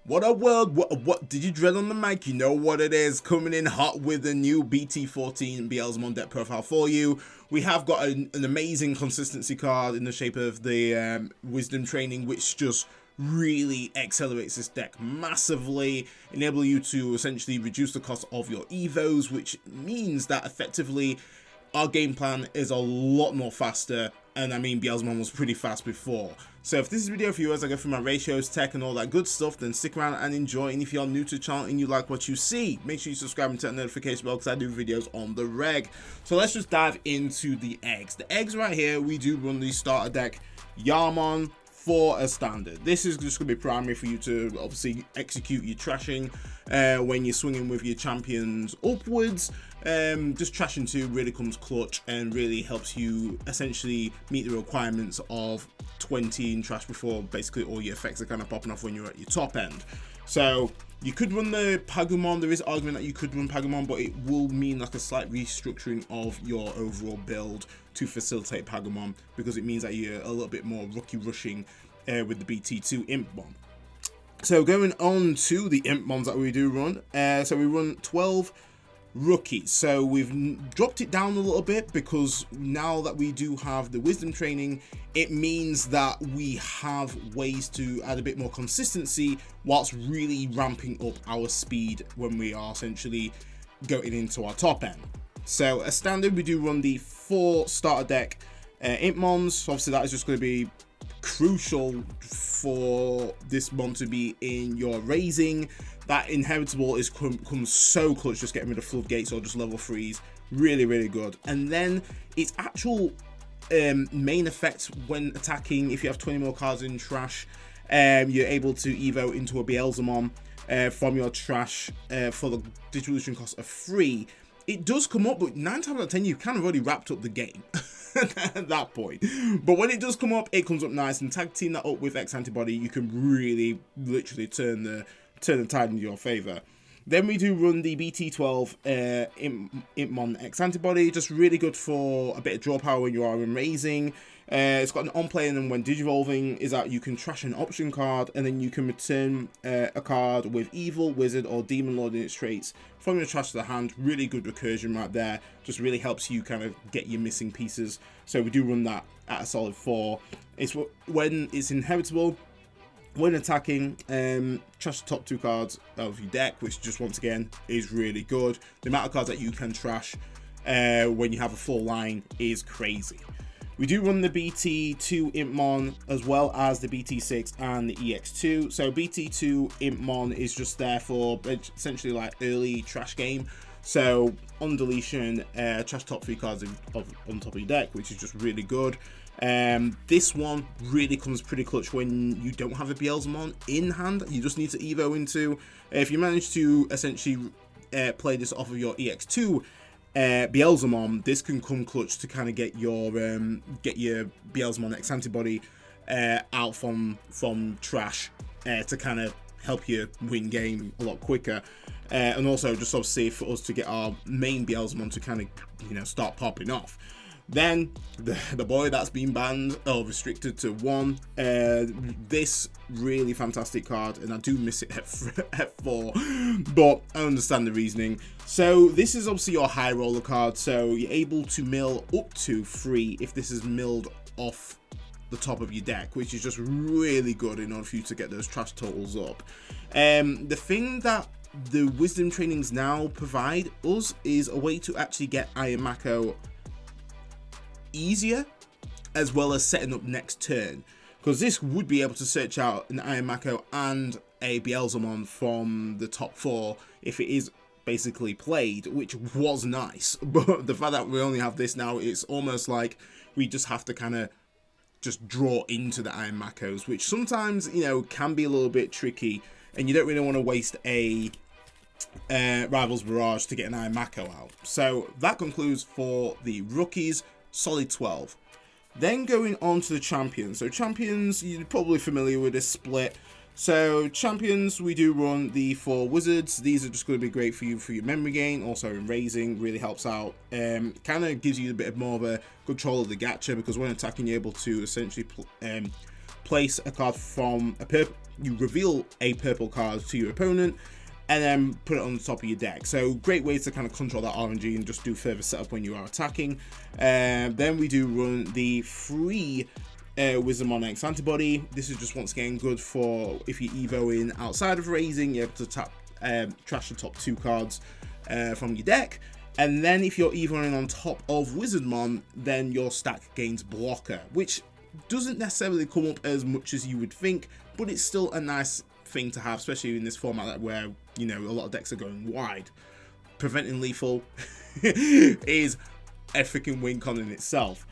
What up, world? What did you dread on the mic? You know what it is, coming in hot with the new BT14 Beelzemon deck profile for you. We have got an amazing consistency card in the shape of the Wisdom Training, which just really accelerates this deck massively, enable you to essentially reduce the cost of your evos, which means that effectively our game plan is a lot more faster. And I mean, Beelzemon was pretty fast before. So if this is a video for you as I go through my ratios, tech and all that good stuff, then stick around and enjoy. And if you're new to the channel and you like what you see, make sure you subscribe and turn the notification bell because I do videos on the reg. So let's just dive into the eggs. The eggs right here, we do run the starter deck Yarmon for a standard. This is just going to be primary for you to obviously execute your trashing when you're swinging with your champions upwards. Just trashing 2 really comes clutch and really helps you essentially meet the requirements of 20 in trash before basically all your effects are kind of popping off when you're at your top end. So you could run the Pagumon. There is argument that you could run Pagumon, but it will mean like a slight restructuring of your overall build to facilitate Pagumon, because it means that you're a little bit more rookie rushing with the BT2 Impmon. So going on to the Impmons that we do run, so we run 12 rookies. So we've dropped it down a little bit because now that we do have the Wisdom Training, it means that we have ways to add a bit more consistency whilst really ramping up our speed when we are essentially going into our top end. So as standard, we do run the 4 starter deck Impmons. Obviously that is just going to be crucial for this mon to be in your raising. That inheritable is comes so clutch, just getting rid of floodgates or just level 3s. Really good. And then its actual main effect when attacking, if you have 20 more cards in trash, you're able to evo into a Beelzemon from your trash for the distribution cost of 3. It does come up, but 9 times out of 10 you've kind of already wrapped up the game at that point. But when it does come up, it comes up nice, and tag team that up with X Antibody, you can really literally turn the tide in your favor. Then we do run the BT12 Impmon X Antibody, just really good for a bit of draw power when you are in raising. It's got an on-play, and then when digivolving is that you can trash an option card, and then you can return a card with Evil, Wizard, or Demon Lord in its traits from your trash to the hand. Really good recursion right there. Just really helps you kind of get your missing pieces. So we do run that at a solid 4. It's when it's inheritable. When attacking, trash the top 2 cards of your deck, which just once again is really good. The amount of cards that you can trash when you have a full line is crazy. We do run the BT2 Impmon as well as the BT6 and the EX2. So BT2 Impmon is just there for essentially like early trash game. So on deletion, trash top 3 cards on top of your deck, which is just really good. This one really comes pretty clutch when you don't have a Beelzemon in hand. You just need to evo into. If you manage to essentially play this off of your EX2 Beelzemon, this can come clutch to kind of get your Beelzemon X Antibody out from trash to kind of help you win game a lot quicker, and also just obviously for us to get our main Beelzemon to kind of, you know, start popping off. Then the boy that's been banned or restricted to 1, this really fantastic card, and I do miss it at 4, but I understand the reasoning. So this is obviously your high roller card, so you're able to mill up to 3 if this is milled off the top of your deck, which is just really good in order for you to get those trash totals up. The thing that the Wisdom Trainings now provide us is a way to actually get Iron Mako easier, as well as setting up next turn, because this would be able to search out an Iron Mako and a Beelzemon from the top 4 if it is basically played, which was nice. But the fact that we only have this now, it's almost like we just have to kind of just draw into the Iron Makos, which sometimes, you know, can be a little bit tricky, and you don't really want to waste a Rival's Barrage to get an Iron Mako out. So that concludes for the rookies. Solid 12. Then going on to the champions. So champions, you're probably familiar with this split. So champions, we do run the 4 wizards. These are just going to be great for you for your memory gain, also in raising, really helps out. Kind of gives you a bit more of a control of the gacha, because when attacking you're able to essentially place a card from you reveal a purple card to your opponent, and then put it on the top of your deck. So great ways to kind of control that RNG and just do further setup when you are attacking. Then we do run the free Beelzemon X antibody. This is just once again good for if you evo in outside of raising, you're able to tap trash the top 2 cards from your deck. And then if you're evoing on top of Wizardmon, then your stack gains blocker, which doesn't necessarily come up as much as you would think, but it's still a nice thing to have, especially in this format where, you know, a lot of decks are going wide. Preventing lethal is a freaking win con in itself.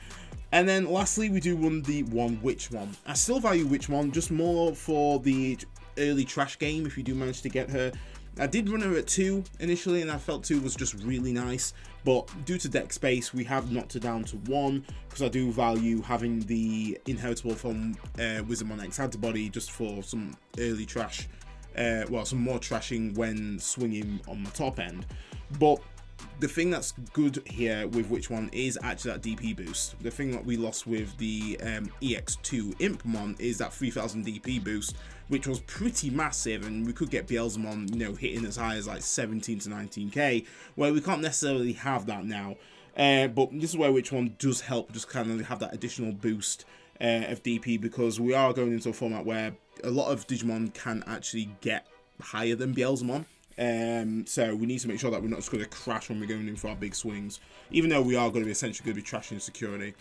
And then lastly, we do run the Witchmon. I still value Witchmon, just more for the early trash game if you do manage to get her. I did run her at 2 initially, and I felt 2 was just really nice, but due to deck space, we have knocked her down to 1, because I do value having the inheritable from Wizardmon X antibody just for some early trash, well, some more trashing when swinging on the top end. But the thing that's good here with Witchmon is actually that DP boost. The thing that we lost with the EX2 Impmon is that 3000 DP boost, which was pretty massive, and we could get Beelzemon, you know, hitting as high as like 17 to 19k, where we can't necessarily have that now. But this is where Witchmon does help just kind of have that additional boost of DP, because we are going into a format where a lot of Digimon can actually get higher than Beelzemon. So we need to make sure that we're not just going to crash when we're going in for our big swings, even though we are going to be essentially going to be trashing security.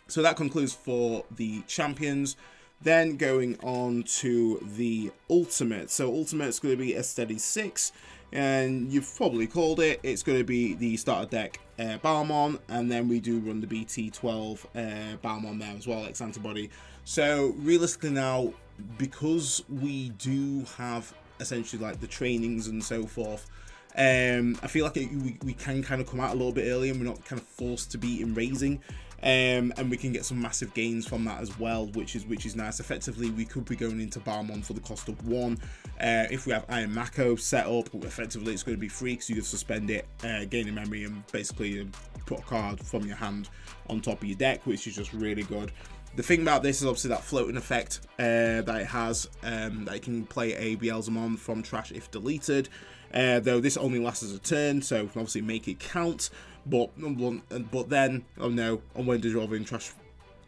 So that concludes for the champions. Then going on to the ultimate. So ultimate's going to be a steady 6, and you've probably called it. It's going to be the starter deck Beelzemon, and then we do run the BT14 Beelzemon there as well, X antibody. So realistically now, because we do have essentially like the trainings and so forth, I feel like we can kind of come out a little bit early, and we're not kind of forced to be in raising, and we can get some massive gains from that as well, which is nice. Effectively, we could be going into Beelzemon for the cost of 1. If we have Iron Mako set up, effectively it's going to be free because you can suspend it, gain a memory, and basically put a card from your hand on top of your deck, which is just really good. The thing about this is obviously that floating effect that it has, that it can play a Beelzemon from trash if deleted, though this only lasts as a turn, so we can obviously make it count, but then, oh no, on when does you trash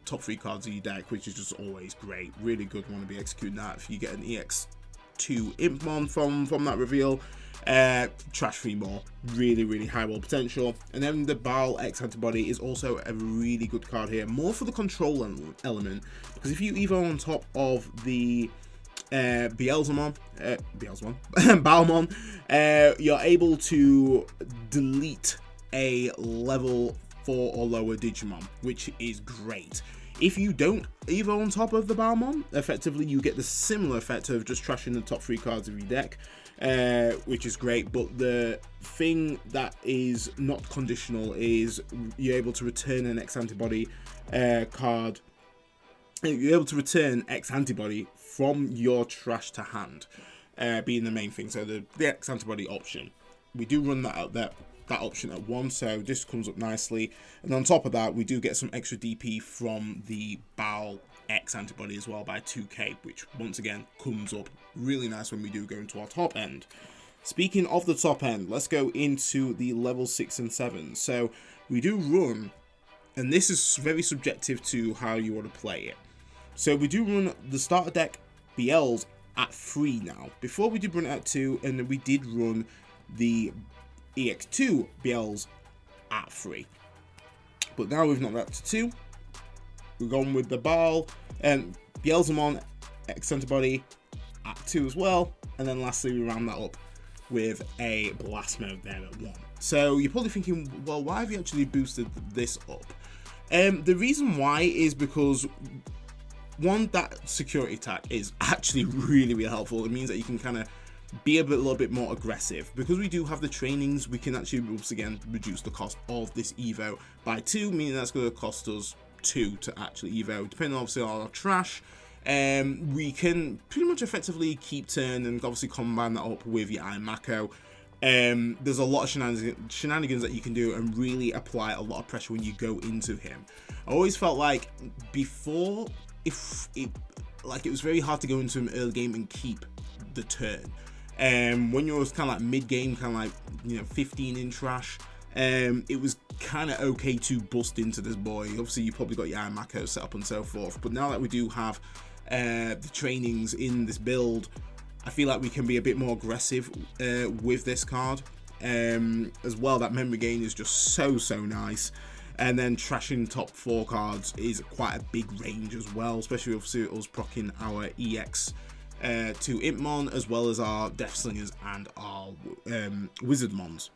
top 3 cards of your deck, which is just always great. Really good, want to be executing that. If you get an EX2 Impmon from that reveal, trash 3 more, really high roll potential. And then the Beelzemon X antibody is also a really good card here, more for the control element, because if you evo on top of the Beelzemon, you're able to delete a level 4 or lower Digimon, which is great. If you don't evo on top of the Beelzemon, effectively you get the similar effect of just trashing the top 3 cards of your deck, which is great. But the thing that is not conditional is you're able to return an X antibody card. You're able to return X antibody from your trash to hand, being the main thing. So the X antibody option, we do run that out there. That option at 1, so this comes up nicely. And on top of that, we do get some extra DP from the Beelzemon X antibody as well by 2k, which once again comes up really nice when we do go into our top end. Speaking of the top end, let's go into the level 6 and 7. So we do run, and this is very subjective to how you want to play it. So we do run the starter deck BLs at 3 now. Before we did run it at 2, and we did run the EX2 BLs at 3, but now we've knocked that to 2. We're going with the Beelzemon X antibody at 2 as well, and then lastly we round that up with a blast mode there at 1. So you're probably thinking, well, why have you actually boosted this up? The reason why is because, one, that security attack is actually really helpful. It means that you can kind of be a little bit more aggressive. Because we do have the trainings, we can actually once again reduce the cost of this evo by 2, meaning that's going to cost us 2 to actually evo, depending obviously on our trash. We can pretty much effectively keep turn and obviously combine that up with your Iron Mako. There's a lot of shenanigans that you can do and really apply a lot of pressure when you go into him. I always felt like before if it, like, it was very hard to go into an early game and keep the turn. When you're kind of like mid game, kind of like, you know, 15 in trash, it was kind of okay to bust into this boy. Obviously, you probably got your Iron Mako set up and so forth, but now that we do have the trainings in this build, I feel like we can be a bit more aggressive with this card. As well, that memory gain is just so nice. And then trashing top 4 cards is quite a big range as well, especially obviously us proccing our EX to Impmon, as well as our Death Slingers and our Wizardmons.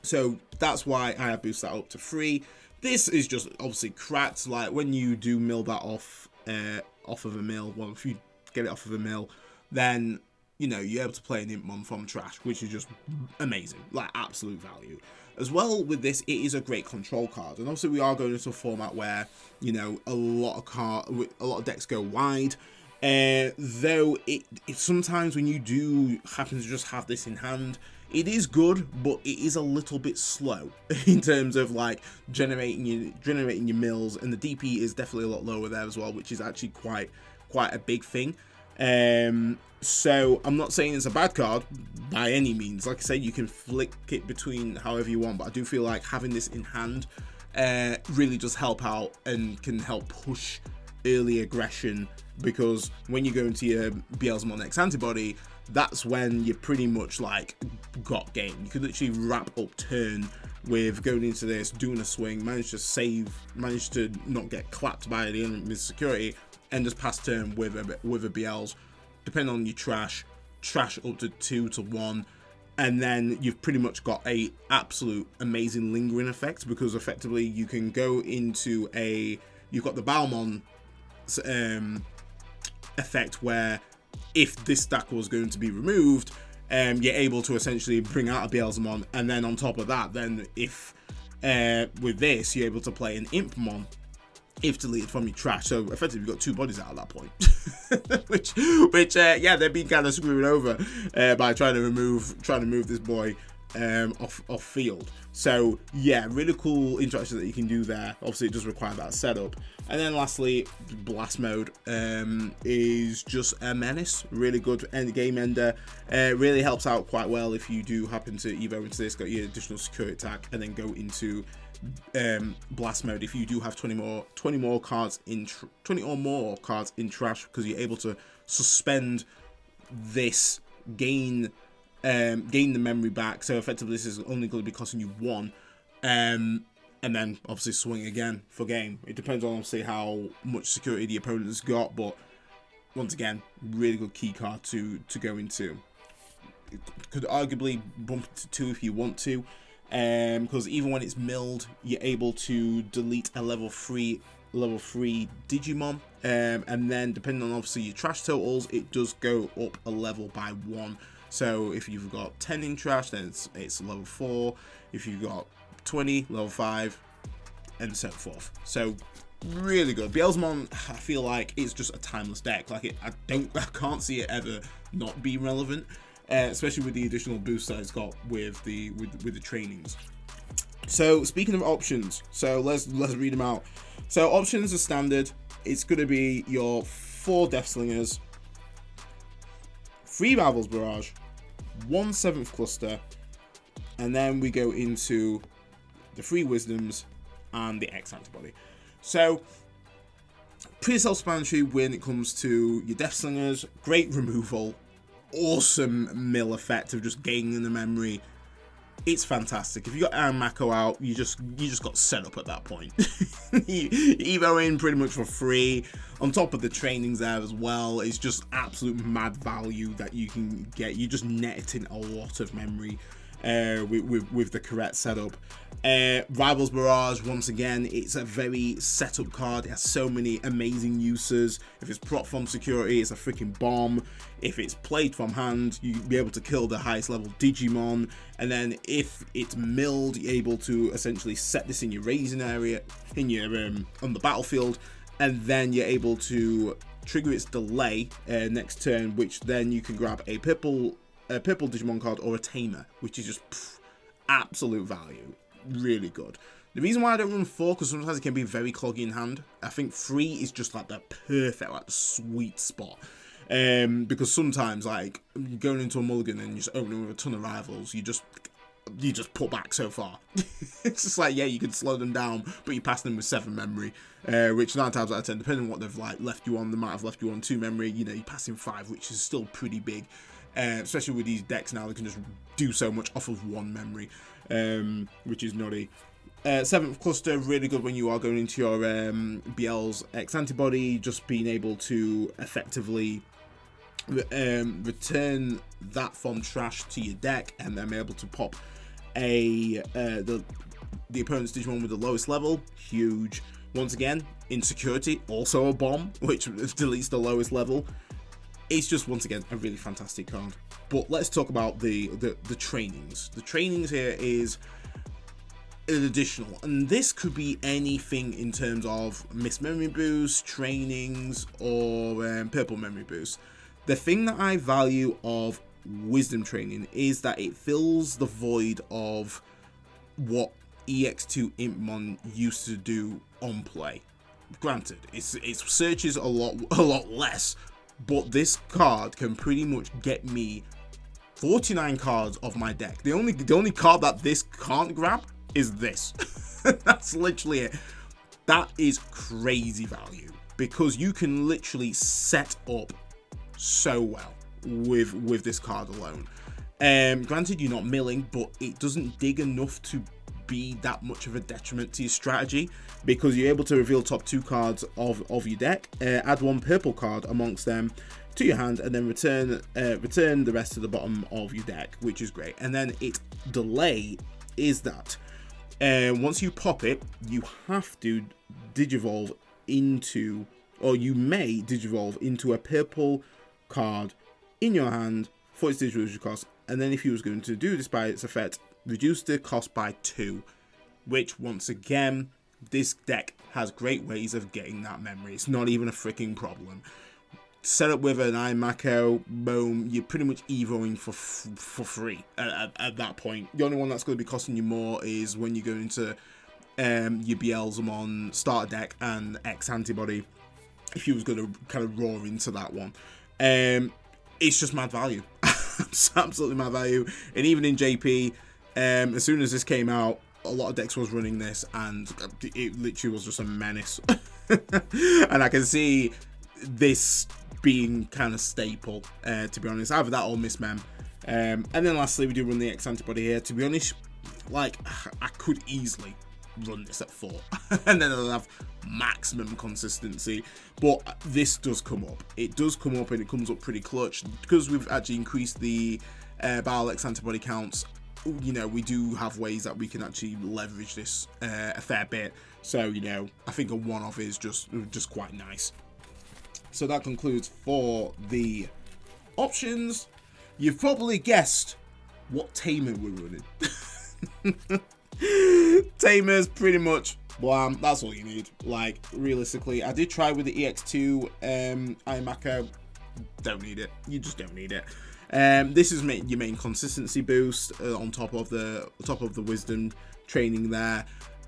So that's why I have boosted that up to 3. This is just obviously cracked. Like, when you do mill that off of a mill, well, if you get it off of a mill, then, you know, you're able to play an Impmon from trash, which is just amazing, like absolute value. As well, with this, it is a great control card, and obviously we are going into a format where, you know, a lot of decks go wide. Though it sometimes when you do happen to just have this in hand, it is good, but it is a little bit slow in terms of like generating your mills, and the DP is definitely a lot lower there as well, which is actually quite a big thing. So I'm not saying it's a bad card by any means. Like I said, you can flick it between however you want, but I do feel like having this in hand really does help out and can help push early aggression, because when you go into your Beelzemon X antibody, that's when you pretty much like got game. You could literally wrap up turn with going into this, doing a swing, manage to not get clapped by the enemy's security, and just pass turn with a Beelz, depending on your trash up to 2 to 1, and then you've pretty much got a absolute amazing lingering effect, because effectively you can go into you've got the Balmon effect, where if this stack was going to be removed, you're able to essentially bring out a Beelzemon, and then on top of that, then if with this you're able to play an Impmon if deleted from your trash. So effectively you've got 2 bodies out at that point. which yeah, they've been kind of screwing over by trying to remove this boy off field. So yeah, really cool interaction that you can do there. Obviously it does require that setup. And then lastly, blast mode is just a menace. Really good end game ender. Really helps out quite well if you do happen to evo into this, got your additional security attack, and then go into blast mode if you do have 20 or more cards in trash, because you're able to suspend this, gain the memory back. So effectively this is only going to be costing you 1, and then obviously swing again for game. It depends on obviously how much security the opponent has got, but once again, really good key card to go into. It could arguably bump it to 2 if you want to, because even when it's milled, you're able to delete a level 3 Digimon, and then depending on obviously your trash totals, it does go up a level by 1. So if you've got 10 in trash, then it's level 4. If you've got 20, level 5, and so forth. So really good. Beelzemon, I feel like it's just a timeless deck. Like I can't see it ever not being relevant, especially with the additional boost that it's got with the trainings. So speaking of options, so let's read them out. So options are standard. It's going to be your 4 Death Slingers, 3 Rivals Barrage, 1 7th Cluster, and then we go into the 3 Wisdoms and the X Antibody. So pretty self-explanatory when it comes to your Death Slingers. Great removal, awesome mill effect of just gaining the memory. It's fantastic. If you got Iron Mako out, you just got set up at that point. Evo in pretty much for free. On top of the trainings there as well, it's just absolute mad value that you can get. You're just netting a lot of memory with the correct setup. Rivals Barrage, once again, it's a very setup card. It has so many amazing uses. If it's prop from security, it's a freaking bomb. If it's played from hand, you'll be able to kill the highest level Digimon. And then if it's milled, you're able to essentially set this in your raising area, in your on the battlefield, and then you're able to trigger its delay next turn, which then you can grab a purple Digimon card or a Tamer, which is just absolute value. Really good. The reason why I don't run 4, because sometimes it can be very cloggy in hand. I think 3 is just like the perfect, like the sweet spot. Because sometimes, like, going into a mulligan and just opening with a ton of rivals, you just put back so far. It's just like, yeah, you can slow them down, but you pass them with 7 memory, which 9 times out of 10, depending on what they've like left you on, they might have left you on 2 memory. You know, you pass in 5, which is still pretty big. Especially with these decks now, they can just do so much off of 1 memory, which is nutty. 7th cluster, really good when you are going into your BL's X antibody, just being able to effectively return that from trash to your deck, and then be able to pop the opponent's Digimon with the lowest level. Huge. Once again, insecurity, also a bomb, which deletes the lowest level. It's just, once again, a really fantastic card. But let's talk about the trainings. The trainings here is an additional, and this could be anything in terms of missed memory boost, trainings, or purple memory boost. The thing that I value of wisdom training is that it fills the void of what EX2 Impmon used to do on play. Granted, it searches a lot less, but this card can pretty much get me 49 cards of my deck. The only card that this can't grab is this. That's literally it. That is crazy value, because you can literally set up so well with this card alone. Granted, you're not milling, but it doesn't dig enough to be that much of a detriment to your strategy, because you're able to reveal top 2 cards of your deck, add 1 purple card amongst them to your hand, and then return the rest to the bottom of your deck, which is great. And then its delay is that once you pop it, you have to digivolve into, or you may digivolve into a purple card in your hand for its digivolution cost, and then if you was going to do this by its effect, reduce the cost by 2, which, once again, this deck has great ways of getting that memory. It's not even a freaking problem. Set up with an Mako, boom, you're pretty much evoing for free at that point. The only one that's going to be costing you more is when you go into your Beelzemon starter deck and X antibody, if you was going to kind of roar into that one. It's just mad value. It's absolutely mad value. And even in JP, as soon as this came out, a lot of decks was running this, and it literally was just a menace. And I can see this being kind of staple, to be honest. Either that or Miss Mem. And then lastly, we do run the X antibody here. To be honest, like, I could easily run this at 4 and then I'll have maximum consistency, but this does come up. It does come up, and it comes up pretty clutch because we've actually increased the X antibody counts. You know, we do have ways that we can actually leverage this a fair bit. So, you know, I think a one-off is just quite nice. So that concludes for the options. You've probably guessed what Tamer we're running. Tamer's pretty much blam. That's all you need. Like, realistically, I did try with the EX2 Imako. Don't need it. You just don't need it. This is your main consistency boost on top of the wisdom training there.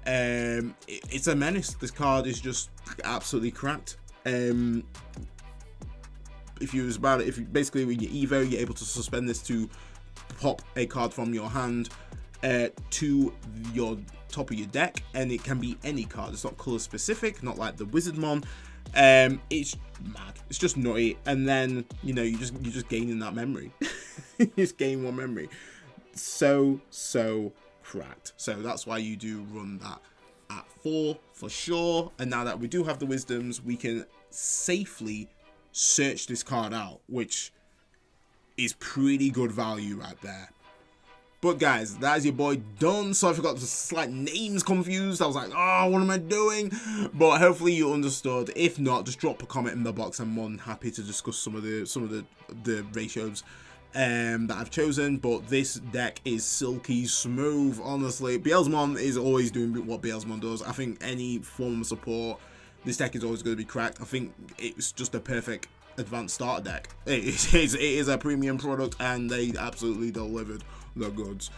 It's a menace. This card is just absolutely cracked. If basically when you Evo, you're able to suspend this to pop a card from your hand to your top of your deck, and it can be any card. It's not color specific, not like the Wizardmon. It's mad. It's just nutty, and then you're just gaining that memory. You just gain 1 memory. So cracked. So that's why you do run that at 4 for sure. And now that we do have the wisdoms, we can safely search this card out, which is pretty good value right there. But guys, that is your boy done. So I forgot the slight names confused. I was like, oh, what am I doing? But hopefully you understood. If not, just drop a comment in the box. I'm more than happy to discuss some of the ratios that I've chosen. But this deck is silky smooth, honestly. Beelzemon is always doing what Beelzemon does. I think any form of support, this deck is always going to be cracked. I think it's just a perfect advanced starter deck. It is a premium product, and they absolutely delivered the goods.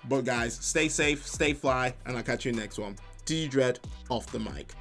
But guys, stay safe, stay fly, and I'll catch you in the next one. Digidread off the mic.